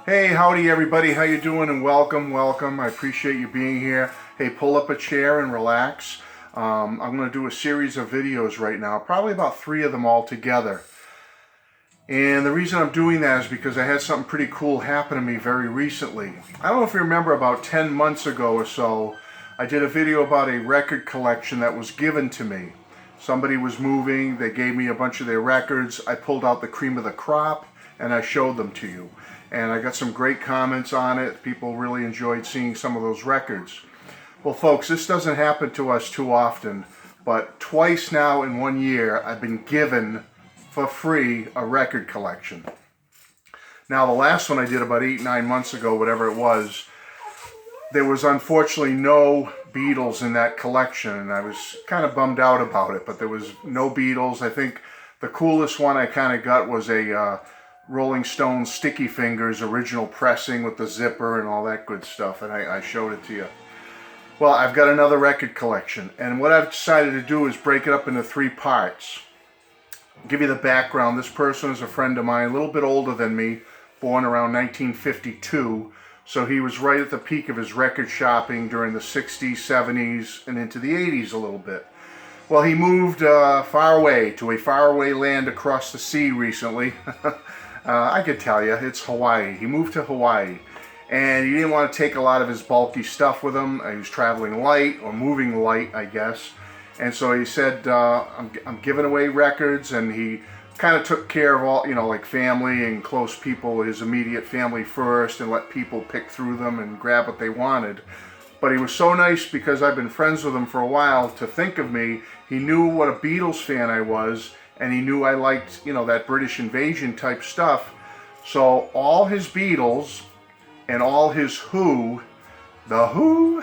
Hey, howdy everybody. How you doing? And welcome. I appreciate you being here. Hey, pull up a chair and relax. I'm going to do a series of videos right now, probably about 3 of them all together. And the reason I'm doing that is because I had something pretty cool happen to me very recently. I don't know if you remember, about 10 months ago or so, I did a video about a record collection that was given to me. Somebody was moving, they gave me a bunch of their records, I pulled out the cream of the crop, and I showed them to you. And I got some great comments on it. People really enjoyed seeing some of those records. Well, folks, this doesn't happen to us too often, but twice now in 1 year, I've been given for free a record collection. Now, the last one I did about 8-9 months ago, whatever it was, there was unfortunately no Beatles in that collection, and I was kind of bummed out about it, but there was no Beatles. I think the coolest one I kind of got was a Rolling Stones Sticky Fingers original pressing with the zipper and all that good stuff, and I showed it to you. Well, I've got another record collection, and what I've decided to do is break it up into 3 parts. I'll give you the background. This person is a friend of mine, a little bit older than me, born around 1952, so he was right at the peak of his record shopping during the 60s, 70s, and into the 80s a little bit. Well, he moved far away, to a faraway land across the sea recently. I could tell you, it's Hawaii. He moved to Hawaii, and he didn't want to take a lot of his bulky stuff with him. He was traveling light, or moving light, I guess. And so he said, I'm giving away records, and he kind of took care of all, like family and close people, his immediate family first, and let people pick through them and grab what they wanted. But he was so nice, because I've been friends with him for a while, to think of me. He knew what a Beatles fan I was, and he knew I liked, that British Invasion type stuff. So all his Beatles and all his Who, the Who,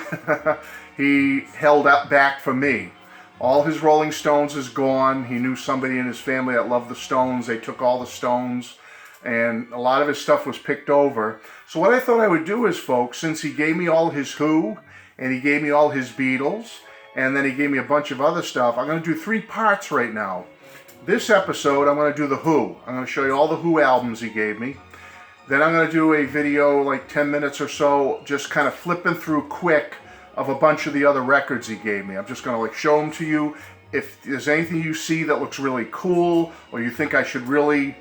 he held up back for me. All his Rolling Stones is gone. He knew somebody in his family that loved the Stones. They took all the Stones, and a lot of his stuff was picked over. So what I thought I would do is, folks, since he gave me all his Who, and he gave me all his Beatles, and then he gave me a bunch of other stuff, I'm going to do 3 parts right now. This episode, I'm going to do the Who. I'm going to show you all the Who albums he gave me. Then I'm going to do a video, like 10 minutes or so, just kind of flipping through quick of a bunch of the other records he gave me. I'm just going to show them to you. If there's anything you see that looks really cool, or you think I should really,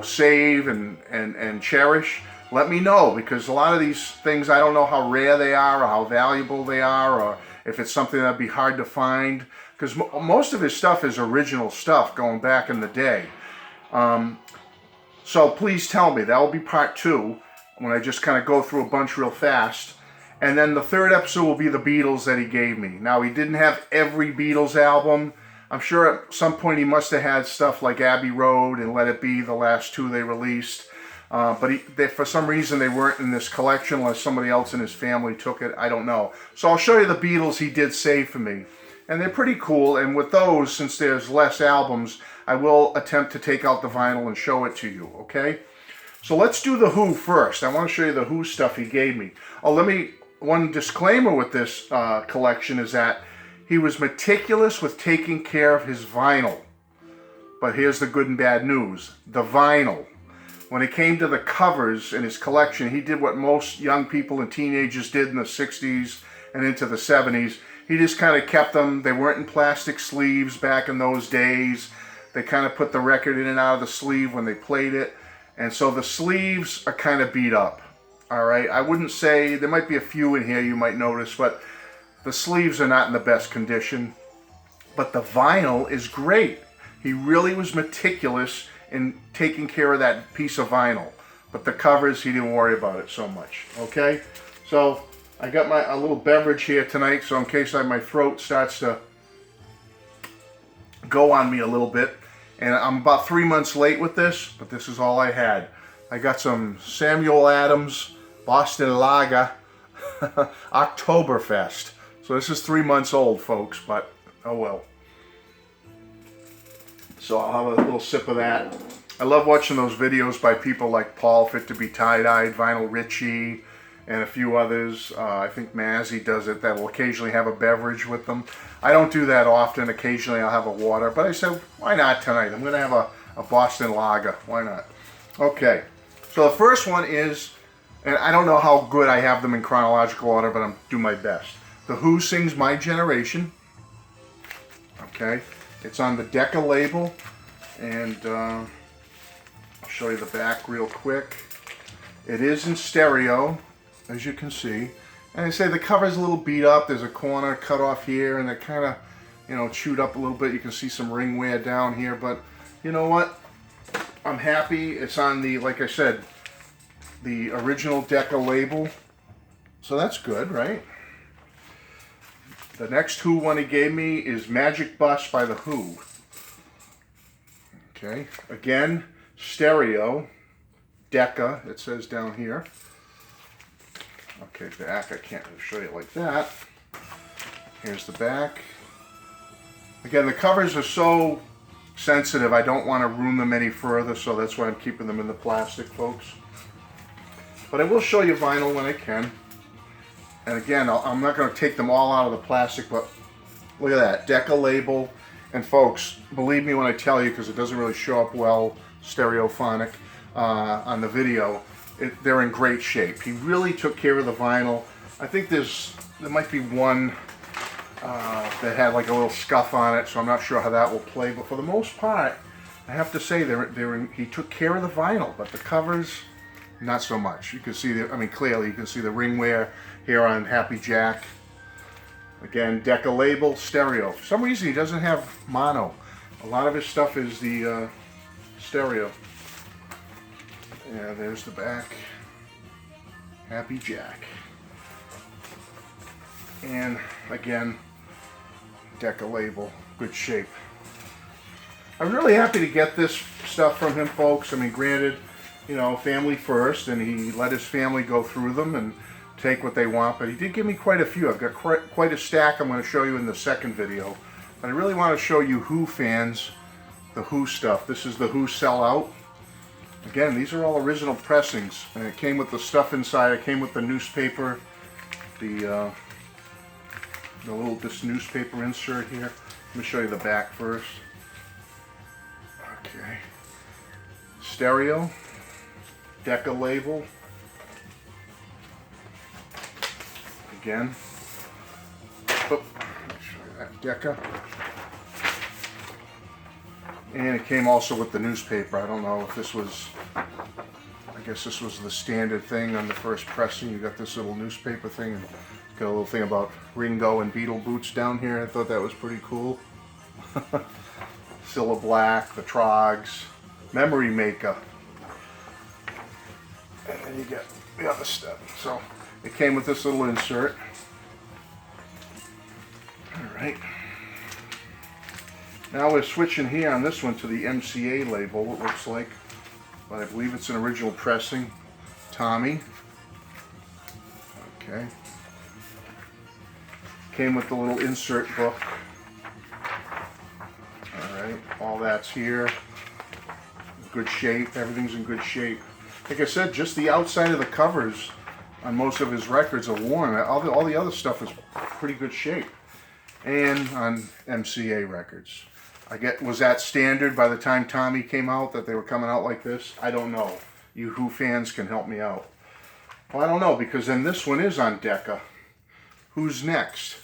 save and cherish, let me know, because a lot of these things, I don't know how rare they are, or how valuable they are, or if it's something that'd be hard to find, because most of his stuff is original stuff going back in the day. So please tell me. That will be part 2, when I just kind of go through a bunch real fast. And then the 3rd episode will be the Beatles that he gave me. Now, he didn't have every Beatles album. I'm sure at some point he must have had stuff like Abbey Road and Let It Be, the last 2 they released. But for some reason they weren't in this collection, unless somebody else in his family took it. I don't know. So I'll show you the Beatles he did save for me. And they're pretty cool. And with those, since there's less albums, I will attempt to take out the vinyl and show it to you, okay? So let's do the Who first. I want to show you the Who stuff he gave me. One disclaimer with this collection is that he was meticulous with taking care of his vinyl. But here's the good and bad news. The vinyl. When it came to the covers in his collection, he did what most young people and teenagers did in the 60s and into the 70s. He just kind of kept them. They weren't in plastic sleeves back in those days. They kind of put the record in and out of the sleeve when they played it. And so the sleeves are kind of beat up. All right, I wouldn't say, there might be a few in here you might notice, but the sleeves are not in the best condition. But the vinyl is great. He really was meticulous in taking care of that piece of vinyl. But the covers, he didn't worry about it so much, okay? So I got a little beverage here tonight, so in case my throat starts to go on me a little bit. And I'm about 3 months late with this, but this is all I had. I got some Samuel Adams Boston Lager Oktoberfest. So this is 3 months old, folks, but oh well. So I'll have a little sip of that. I love watching those videos by people like Paul Fit to be Tie-Dyed, Vinyl Richie, and a few others. I think Mazzy does it, that will occasionally have a beverage with them. I don't do that often. Occasionally I'll have a water, but I said, why not tonight? I'm going to have a Boston Lager. Why not? Okay, so the first one is And I don't know how good I have them in chronological order, but I'm doing my best. The Who sings My Generation. Okay, it's on the Decca label, and I'll show you the back real quick. It is in stereo, as you can see. And I say the cover's a little beat up. There's a corner cut off here, and it kind of, you know, chewed up a little bit. You can see some ring wear down here, but you know what? I'm happy. It's on the, like I said, the original Decca label, so that's good, right? The next Who one he gave me is Magic Bus by the Who. Okay, again, stereo, Decca, it says down here. Okay, back, I can't really show you like that. Here's the back. Again, the covers are so sensitive, I don't want to ruin them any further, so that's why I'm keeping them in the plastic, folks. But I will show you vinyl when I can. And again, I'm not going to take them all out of the plastic, but look at that, Decca label. And folks, believe me when I tell you, because it doesn't really show up well, stereophonic, on the video, they're in great shape. He really took care of the vinyl. I think there might be one that had like a little scuff on it, so I'm not sure how that will play. But for the most part, I have to say he took care of the vinyl, but the covers, not so much. You can see clearly you can see the ring wear here on Happy Jack. Again, Decca label, stereo. For some reason he doesn't have mono. A lot of his stuff is the stereo. Yeah, there's the back. Happy Jack. And again, Decca label, good shape. I'm really happy to get this stuff from him, folks. I mean, granted, you know, family first, and he let his family go through them and take what they want, but he did give me quite a few. I've got quite a stack I'm going to show you in the second video. But I really want to show you Who fans the Who stuff. This is the Who Sellout. Again, these are all original pressings, and it came with the stuff inside. It came with the newspaper, this newspaper insert here. Let me show you the back first. Okay. Stereo, Decca label. Again. Oh, let me show you that Decca. And it came also with the newspaper. I don't know if this was, I guess this was the standard thing on the first pressing. You got this little newspaper thing, and got a little thing about Ringo and Beatle boots down here. I thought that was pretty cool. Cilla Black, the Trogs, Memory Maker. And then you get the other stuff. So it came with this little insert. Alright. Now we're switching here on this one to the MCA label, it looks like. But I believe it's an original pressing. Tommy. Okay. Came with the little insert book. Alright, all that's here. Good shape, everything's in good shape. Like I said, just the outside of the covers on most of his records are worn. All the other stuff is pretty good shape. And on MCA records. Was that standard by the time Tommy came out, that they were coming out like this? I don't know. You Who fans can help me out. Well, I don't know, because then this one is on Decca. Who's next?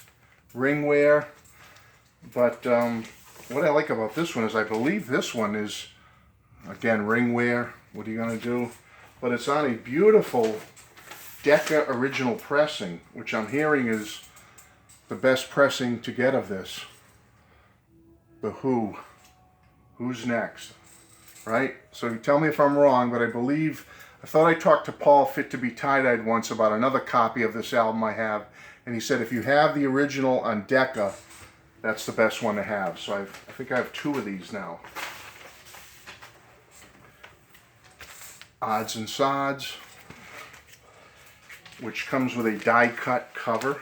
Ringwear. But what I like about this one is I believe this one is, again, ringwear. What are you going to do? But it's on a beautiful Decca original pressing, which I'm hearing is the best pressing to get of this. The Who. Who's next? Right? So you tell me if I'm wrong, but I thought I talked to Paul Fit to be Tie-Dyed once about another copy of this album I have, and he said if you have the original on Decca, that's the best one to have. So I think I have two of these now. Odds and Sods, which comes with a die-cut cover,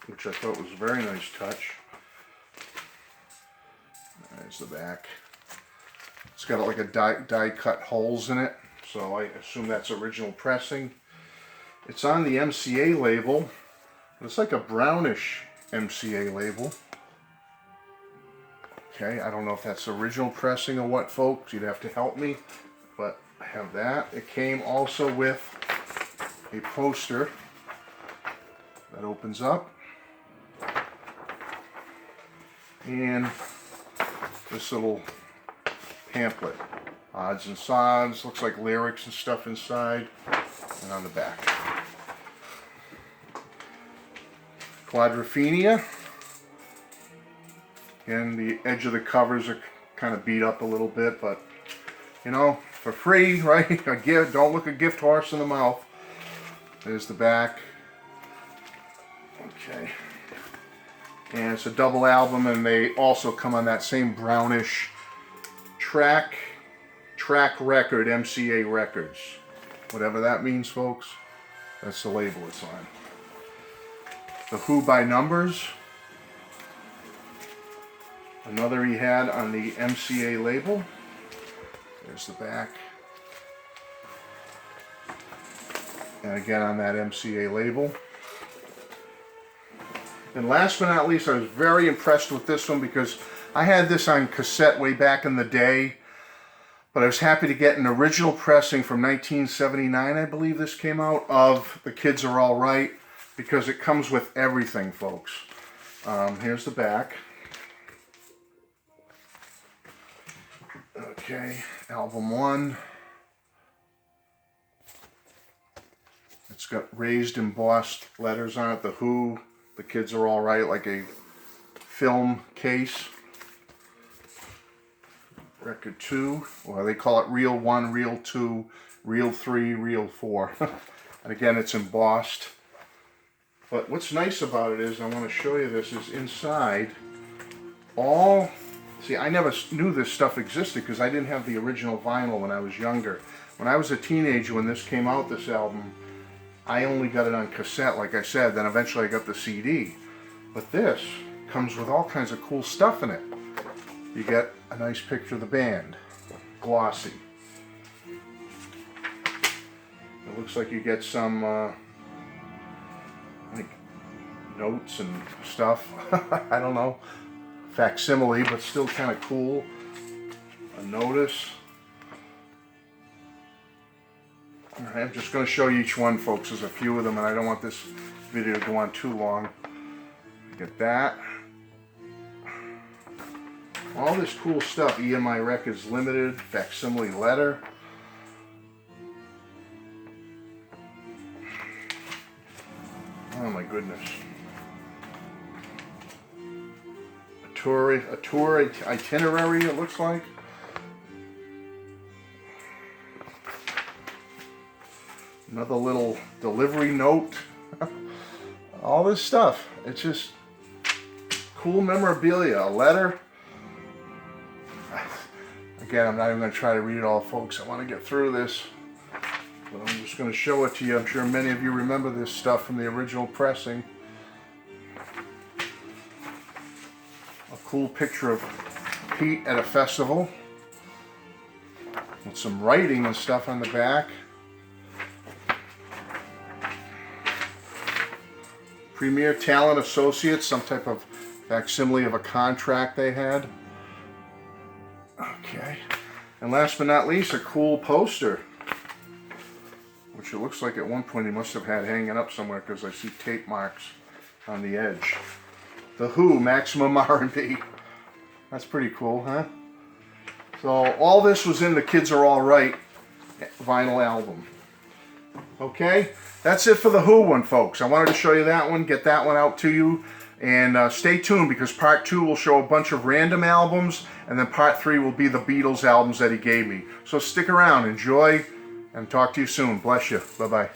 which I thought was a very nice touch. There's the back. It's got like a die-cut holes in it, so I assume that's original pressing. It's on the MCA label. It's like a brownish MCA label. Okay, I don't know if that's original pressing or what, folks. You'd have to help me, but I have that. It came also with a poster that opens up, and this little pamphlet, odds and sods, looks like lyrics and stuff inside, and on the back. Quadrophenia. Again, the edge of the covers are kind of beat up a little bit, but you know, for free, right? A gift, don't look a gift horse in the mouth. There's the back. Okay. And it's a double album, and they also come on that same brownish track record, MCA Records. Whatever that means, folks. That's the label it's on. The Who by Numbers. Another he had on the MCA label. There's the back. And again on that MCA label. And last but not least, I was very impressed with this one because I had this on cassette way back in the day. But I was happy to get an original pressing from 1979, I believe this came out, of The Kids Are All Right, because it comes with everything, folks. Here's the back. Okay, album 1. It's got raised embossed letters on it. The Who, The Kids Are All Right, like a film case. Record 2, or they call it Reel 1, Reel 2, Reel 3, Reel 4. And again, it's embossed. But what's nice about it is, I want to show you this, is inside all... See, I never knew this stuff existed because I didn't have the original vinyl when I was younger. When I was a teenager, when this came out, this album, I only got it on cassette, like I said. Then eventually I got the CD. But this comes with all kinds of cool stuff in it. You get a nice picture of the band, glossy. It looks like you get some like notes and stuff. I don't know. Facsimile, but still kind of cool. A notice. Alright, I'm just going to show you each one, folks. There's a few of them, and I don't want this video to go on too long. Get that. All this cool stuff. EMI Records Limited, facsimile letter. Oh my goodness. A tour itinerary, it looks like. Another little delivery note. All this stuff. It's just cool memorabilia. A letter. Again, I'm not even going to try to read it all, folks. I want to get through this. But I'm just going to show it to you. I'm sure many of you remember this stuff from the original pressing. Cool picture of Pete at a festival with some writing and stuff on the back. Premier Talent Associates, some type of facsimile of a contract they had. Okay, and last but not least, a cool poster, which it looks like at one point he must have had hanging up somewhere because I see tape marks on the edge. The Who, Maximum R&B. That's pretty cool, huh? So all this was in the Kids Are All Right vinyl album. Okay, that's it for the Who one, folks. I wanted to show you that one, get that one out to you. And stay tuned because part 2 will show a bunch of random albums, and then part 3 will be the Beatles albums that he gave me. So stick around, enjoy, and talk to you soon. Bless you. Bye-bye.